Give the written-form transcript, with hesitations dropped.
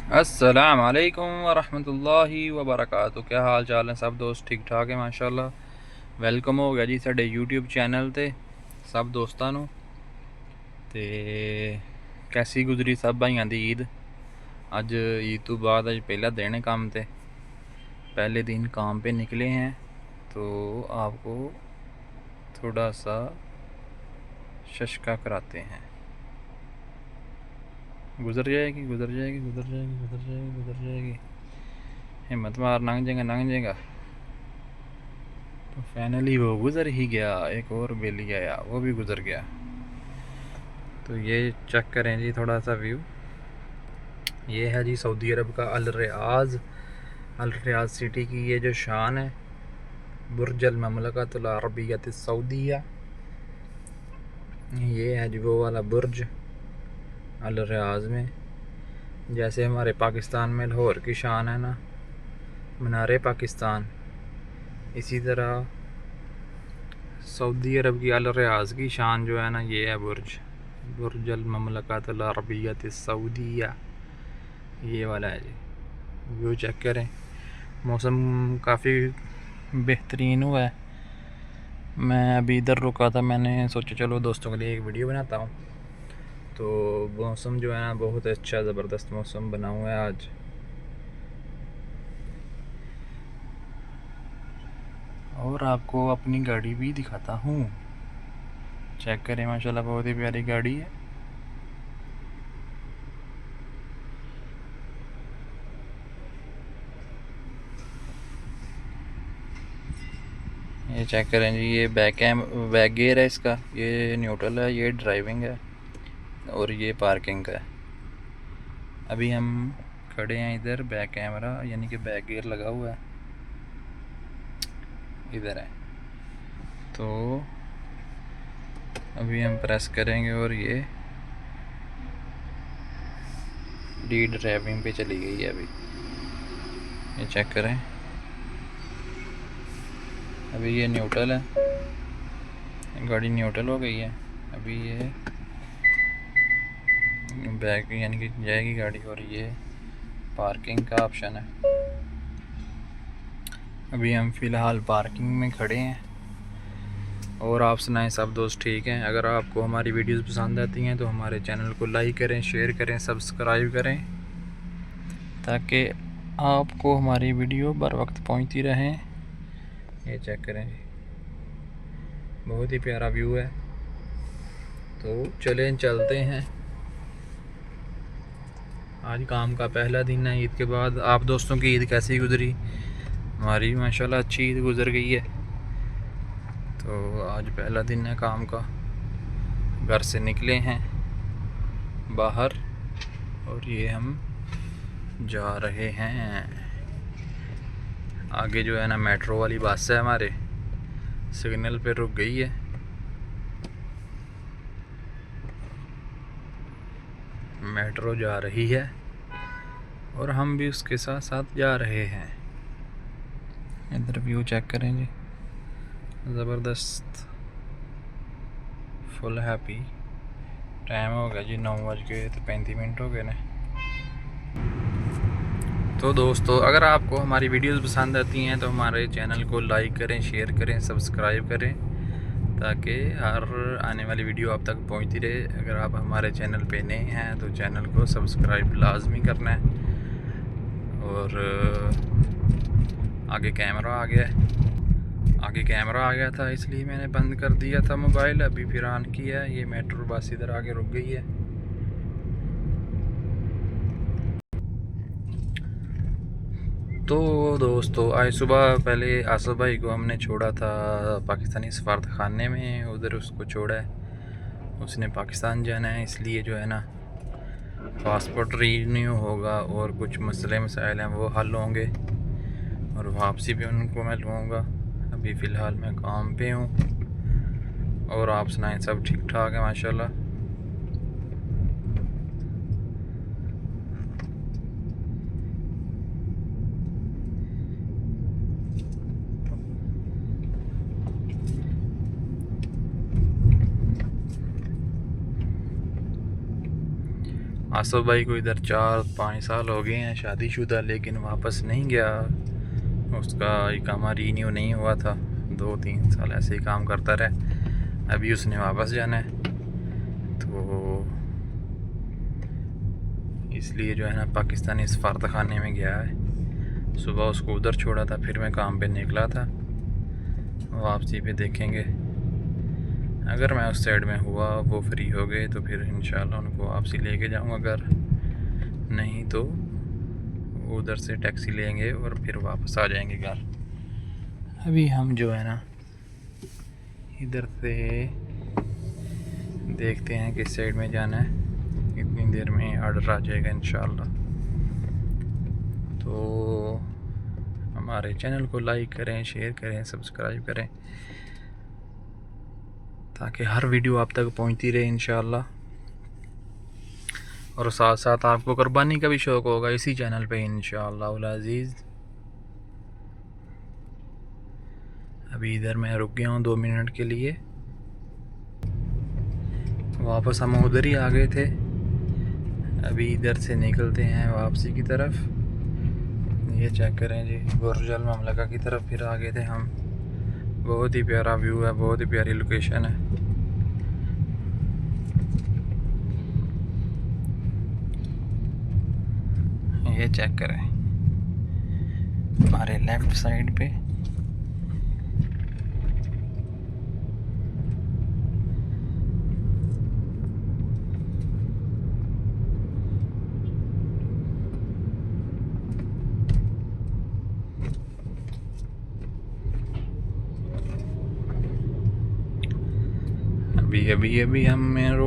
अस्सलाम वालेकुम वरहमतुल्लाहि वबरकातुहू। क्या हाल चाल है सब दोस्त? ठीक ठाक है माशाल्लाह। वेलकम हो गया जी साडे यूट्यूब चैनल ते सब दोस्तां नू। ते कैसी गुजरी सब भाइयों दी ईद? अज ईद तो बाद अज पहला दिन है काम ते, पहले दिन काम पे निकले हैं तो आपको थोड़ा सा शशका कराते हैं। गुजर जाएगी गुजर जाएगी गुजर जाएगी गुजर जाएगी गुजर जाएगी, हिम्मत मार, लंघ जाएगा लंघ जाएगा। तो फाइनली वो गुज़र ही गया। एक और बेली आया, वो भी गुज़र गया। तो ये चेक करें जी थोड़ा सा व्यू। ये है जी सऊदी अरब का अल रियाज़। अल रियाज़ सिटी की ये जो शान है, बुर्ज अल ममलकतुल अरबिय्यत सऊदिया। ये है जी वो वाला बुर्ज अल रियाज़ में। जैसे हमारे पाकिस्तान में लाहौर की शान है ना, मीनार पाकिस्तान, इसी तरह सऊदी अरब की अल रियाज़ की शान जो है ना, ये है बुर्ज अल ममलकतुल अरबिय्यत सऊदिया। ये वाला है जी। व्यू चेक करें। मौसम काफ़ी बेहतरीन हुआ है। मैं अभी इधर रुका था, मैंने सोचा चलो दोस्तों के लिए एक वीडियो बनाता हूँ। तो मौसम जो है ना बहुत अच्छा ज़बरदस्त मौसम बना हुआ है आज। और आपको अपनी गाड़ी भी दिखाता हूँ, चेक करें माशाल्लाह बहुत ही प्यारी गाड़ी है। ये चेक करें जी, ये बैक गियर है इसका, ये न्यूट्रल है, ये ड्राइविंग है और ये पार्किंग का है। अभी हम खड़े हैं इधर, बैक कैमरा यानी कि बैक गियर लगा हुआ है इधर है। तो अभी हम प्रेस करेंगे और ये डी ड्राइविंग पे चली गई है अभी। ये चेक करें, अभी ये न्यूट्रल है, गाड़ी न्यूट्रल हो गई है। अभी ये बैक यानी कि जाएगी गाड़ी, और ये पार्किंग का ऑप्शन है। अभी हम फ़िलहाल पार्किंग में खड़े हैं। और आप सुनाएं सब दोस्त ठीक हैं? अगर आपको हमारी वीडियोस पसंद आती हैं तो हमारे चैनल को लाइक करें, शेयर करें, सब्सक्राइब करें, ताकि आपको हमारी वीडियो बर वक्त पहुँचती रहें। ये चेक करें, बहुत ही प्यारा व्यू है। तो चलें चलते हैं। आज काम का पहला दिन है ईद के बाद। आप दोस्तों की ईद कैसी गुजरी? हमारी माशाल्लाह अच्छी ईद गुजर गई है। तो आज पहला दिन है काम का, घर से निकले हैं बाहर और ये हम जा रहे हैं। आगे जो है ना मेट्रो वाली बस है, हमारे सिग्नल पे रुक गई है। मेट्रो जा रही है और हम भी उसके साथ साथ जा रहे हैं। इधर व्यू चेक करें जी, ज़बरदस्त, फुल हैप्पी। टाइम हो गया जी 9:35 हो गए ने। तो दोस्तों अगर आपको हमारी वीडियोस पसंद आती हैं तो हमारे चैनल को लाइक करें, शेयर करें, सब्सक्राइब करें, ताकि हर आने वाली वीडियो आप तक पहुंचती रहे। अगर आप हमारे चैनल पे नए हैं तो चैनल को सब्सक्राइब लाजमी करना है। और आगे कैमरा आ गया है, आगे कैमरा आ गया था इसलिए मैंने बंद कर दिया था मोबाइल, अभी फिर ऑन किया। ये मेट्रो बस इधर आगे रुक गई है। तो दोस्तों आज सुबह पहले आसफ भाई को हमने छोड़ा था पाकिस्तानी सफारत खाने में, उधर उसको छोड़ा है। उसने पाकिस्तान जाना है, इसलिए जो है ना पासपोर्ट रीन्यू होगा और कुछ मसले मसाइल हैं वो हल होंगे, और वापसी भी उनको मैं लूँगा। अभी फ़िलहाल मैं काम पे हूँ। और आप सुनाएं सब ठीक ठाक है माशाल्लाह। आसफ भाई को इधर 4-5 साल हो गए हैं शादीशुदा, लेकिन वापस नहीं गया। उसका इकामा रीन्यू नहीं हुआ था, 2-3 साल ऐसे ही काम करता रहा। अभी उसने वापस जाना है, तो इसलिए जो है ना पाकिस्तानी सफारत खाने में गया है। सुबह उसको उधर छोड़ा था, फिर मैं काम पे निकला था। वापसी पे देखेंगे, अगर मैं उस साइड में हुआ, वो फ्री हो गए तो फिर इंशाल्लाह उनको वापसी लेके जाऊँगा। अगर नहीं तो उधर से टैक्सी लेंगे और फिर वापस आ जाएंगे घर। अभी हम जो है ना इधर से देखते हैं किस साइड में जाना है। इतनी देर में ऑर्डर आ जाएगा इंशाल्लाह। तो हमारे चैनल को लाइक करें, शेयर करें, सब्सक्राइब करें, ताकि हर वीडियो आप तक पहुंचती रहे इंशाल्लाह। और साथ साथ आपको कुर्बानी का भी शौक़ होगा इसी चैनल पे इंशाअल्लाह अज़ीज़। अभी इधर मैं रुक गया हूँ 2 मिनट के लिए। वापस हम उधर ही आ गए थे। अभी इधर से निकलते हैं वापसी की तरफ। ये चेक करें जी, बुर्ज अल ममलका की तरफ फिर आ गए थे हम। बहुत ही प्यारा व्यू है, बहुत ही प्यारी लोकेशन है। ये चेक करें हमारे लेफ्ट साइड पे अभी हम मेन रोड